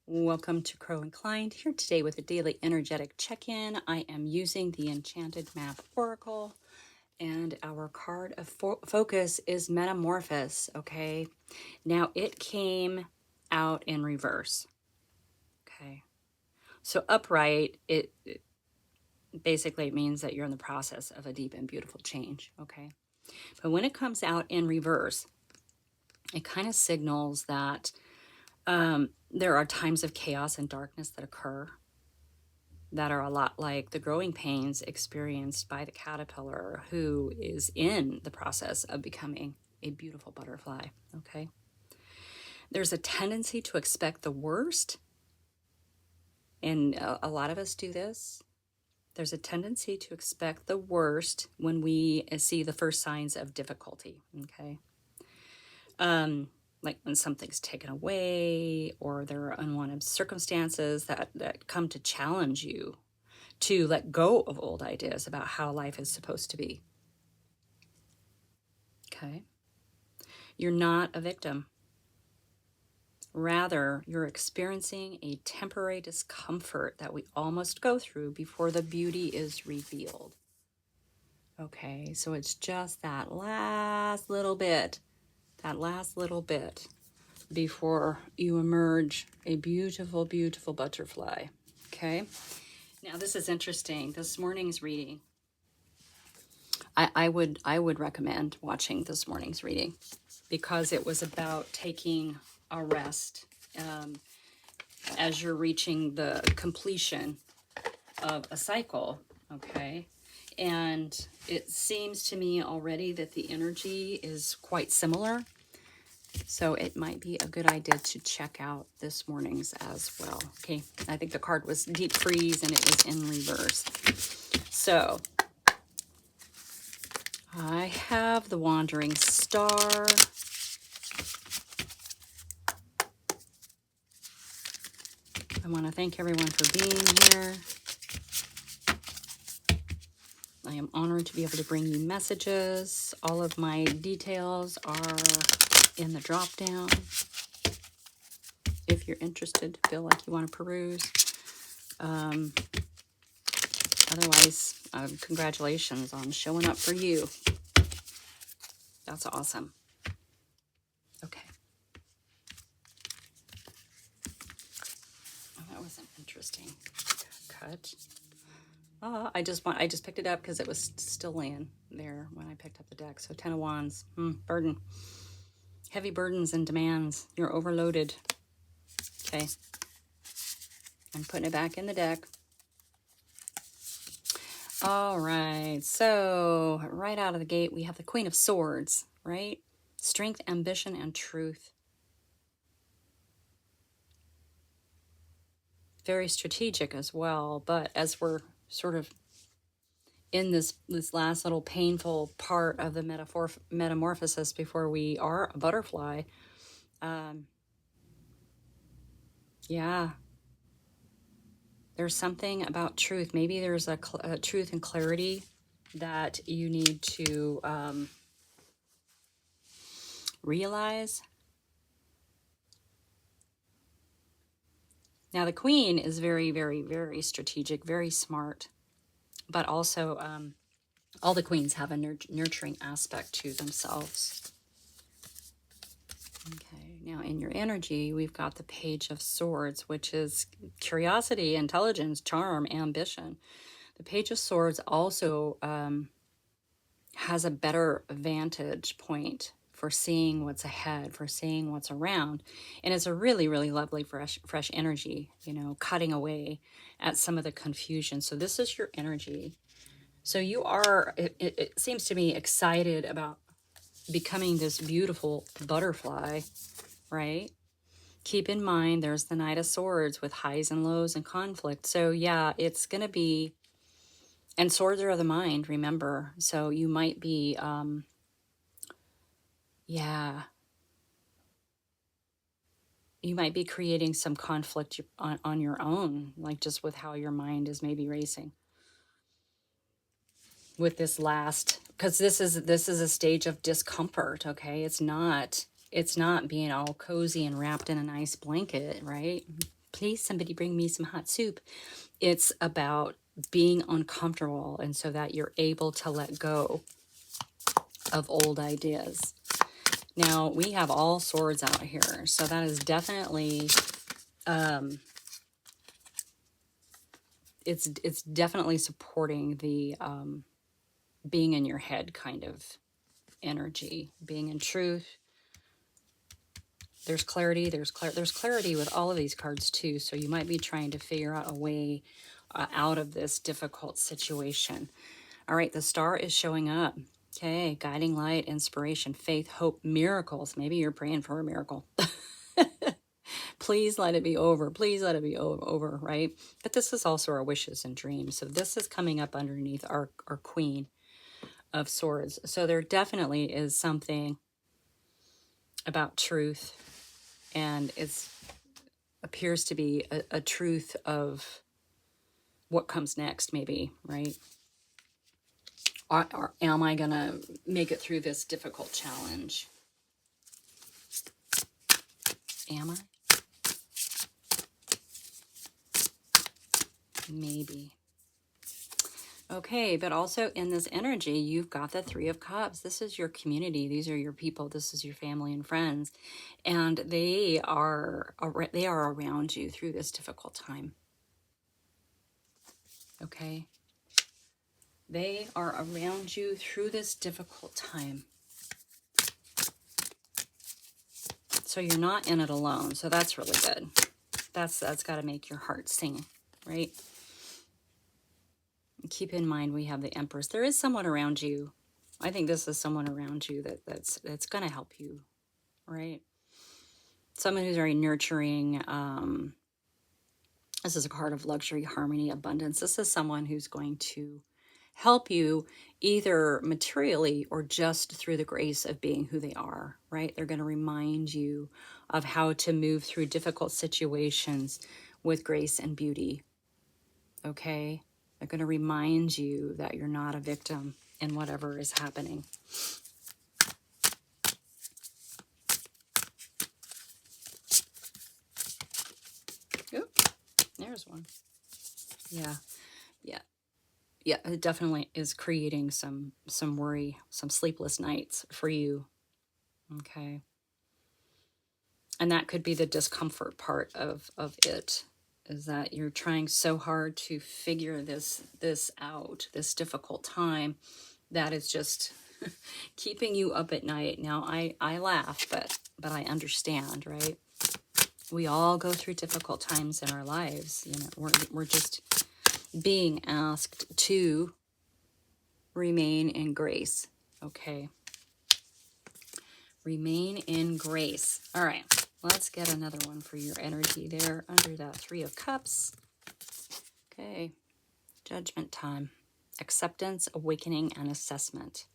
Welcome to Crow Inclined, here today with a daily energetic check-in. I am using the Enchanted Map Oracle, and our card of focus is Metamorphosis, okay? Now, it came out in reverse, okay? So upright, it basically means that you're in the process of a deep and beautiful change, okay? But when it comes out in reverse, it kind of signals that there are times of chaos and darkness that occur that are a lot like the growing pains experienced by the caterpillar who is in the process of becoming a beautiful butterfly, okay? There's a tendency to expect the worst, and a lot of us do this. There's a tendency to expect the worst when we see the first signs of difficulty, okay? Like when something's taken away or there are unwanted circumstances that come to challenge you to let go of old ideas about how life is supposed to be. Okay? You're not a victim. Rather, you're experiencing a temporary discomfort that we all must go through before the beauty is revealed. Okay, so it's just that last little bit before you emerge a beautiful, beautiful butterfly. Okay? Now, this is interesting. This morning's reading, I would recommend watching this morning's reading because it was about taking a rest as you're reaching the completion of a cycle, okay? And it seems to me already that the energy is quite similar. So it might be a good idea to check out this morning's as well. Okay, I think the card was Deep Freeze and it was in reverse. So I have the Wandering Star. I want to thank everyone for being here. I am honored to be able to bring you messages. All of my details are in the drop down. If you're interested, feel like you want to peruse. Otherwise, congratulations on showing up for you. That's awesome. Okay. Oh, that was an interesting cut. I just picked it up because it was still laying there when I picked up the deck. So 10 of Wands, burden. Heavy burdens and demands. You're overloaded. Okay. I'm putting it back in the deck. All right. So right out of the gate, we have the Queen of Swords, right? Strength, ambition, and truth. Very strategic as well. But as we're sort of in this last little painful part of the metamorphosis before we are a butterfly, yeah, there's something about truth. Maybe there's a truth and clarity that you need to realize. Now, the Queen is very, very, very strategic, very smart, but also all the queens have a nurturing aspect to themselves. Okay, now in your energy, we've got the Page of Swords, which is curiosity, intelligence, charm, ambition. The Page of Swords also has a better vantage point for seeing what's ahead, for seeing what's around. And it's a really, really lovely, fresh energy, cutting away at some of the confusion. So this is your energy. So you are, it seems to me, excited about becoming this beautiful butterfly, right? Keep in mind, there's the Knight of Swords with highs and lows and conflict. So yeah, it's going to be, and swords are of the mind, remember. So you might be, you might be creating some conflict on your own, like just with how your mind is maybe racing with this last, because this is a stage of discomfort. Okay, it's not being all cozy and wrapped in a nice blanket, right? please somebody bring me some hot soup. It's about being uncomfortable, and so that you're able to let go of old ideas. Now, we have all swords out here, so that is definitely, it's definitely supporting the being in your head kind of energy, being in truth. There's clarity. There's clarity with all of these cards too. So you might be trying to figure out a way out of this difficult situation. All right, the star is showing up. Okay, guiding light, inspiration, faith, hope, miracles. Maybe you're praying for a miracle. Please let it be over. Please let it be over, right? But this is also our wishes and dreams. So this is coming up underneath our Queen of Swords. So there definitely is something about truth, and it appears to be a truth of what comes next, maybe, right? Or am I going to make it through this difficult challenge? Am I? Maybe. Okay, but also in this energy, you've got the Three of Cups. This is your community. These are your people. This is your family and friends. And they are around you through this difficult time. Okay? They are around you through this difficult time. So you're not in it alone. So that's really good. That's got to make your heart sing, right? Keep in mind, we have the Empress. There is someone around you. I think this is someone around you that's going to help you, right? Someone who's very nurturing. This is a card of luxury, harmony, abundance. This is someone who's going to help you either materially or just through the grace of being who they are, right? They're going to remind you of how to move through difficult situations with grace and beauty, okay? They're going to remind you that you're not a victim in whatever is happening. Oop, there's one. Yeah. It definitely is creating some worry, some sleepless nights for you. Okay. And that could be the discomfort part of it, is that you're trying so hard to figure this out, this difficult time, that is just keeping you up at night. Now, I laugh, but I understand, right? We all go through difficult times in our lives. You know, we're just being asked to remain in grace, okay? Remain in grace. All right. Let's get another one for your energy there under that Three of Cups. Okay. Judgment time. Acceptance, awakening, and assessment.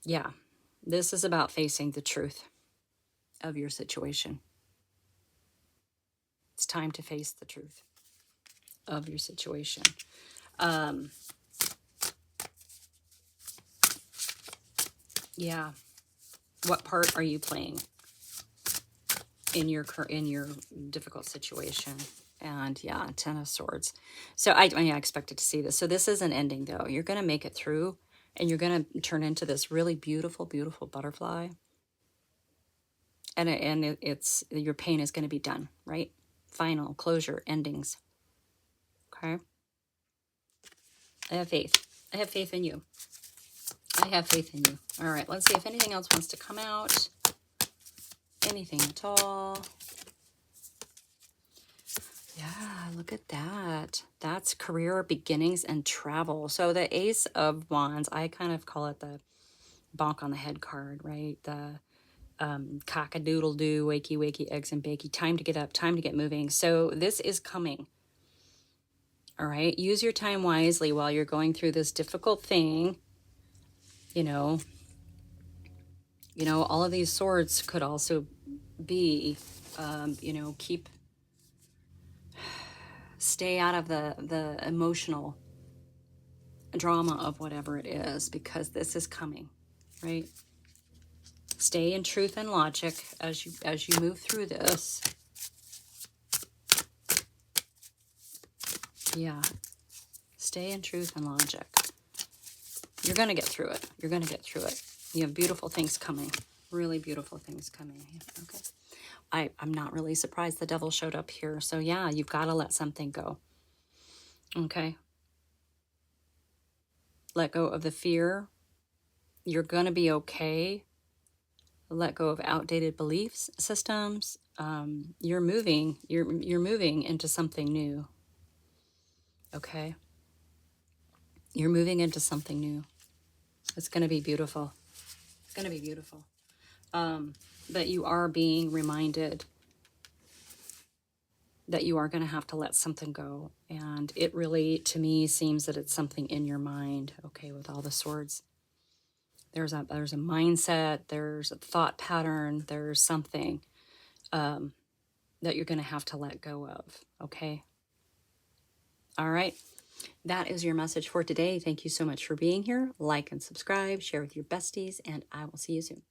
Yeah. This is about facing the truth of your situation. It's time to face the truth of your situation. Yeah. What part are you playing in your difficult situation? And yeah, Ten of Swords. So I expected to see this. So this is an ending, though. You're going to make it through, and you're going to turn into this really beautiful, beautiful butterfly. And it's your pain is going to be done, right? Final closure, endings. Okay. I have faith. I have faith in you. I have faith in you. All right. Let's see if anything else wants to come out. Anything at all. Yeah, look at that. That's career beginnings and travel. So the Ace of Wands, I kind of call it the bonk on the head card, right? The cock-a-doodle-doo, wakey, wakey, eggs and bakey. Time to get up, time to get moving. So this is coming. All right? Use your time wisely while you're going through this difficult thing. You know, all of these swords could also be, stay out of the emotional drama of whatever it is, because this is coming, right? Stay in truth and logic as you move through this. Yeah. Stay in truth and logic. You're going to get through it. You're going to get through it. You have beautiful things coming. Really beautiful things coming. Okay. I'm not really surprised the devil showed up here. So yeah, you've got to let something go. Okay. Let go of the fear. You're going to be okay. Let go of outdated beliefs systems. You're moving. You're moving into something new. Okay. You're moving into something new. It's going to be beautiful. It's going to be beautiful. But you are being reminded that you are going to have to let something go. And it really, to me, seems that it's something in your mind. Okay, with all the swords. There's a mindset, there's a thought pattern, there's something that you're going to have to let go of. Okay. All right. That is your message for today. Thank you so much for being here. Like and subscribe, share with your besties, and I will see you soon.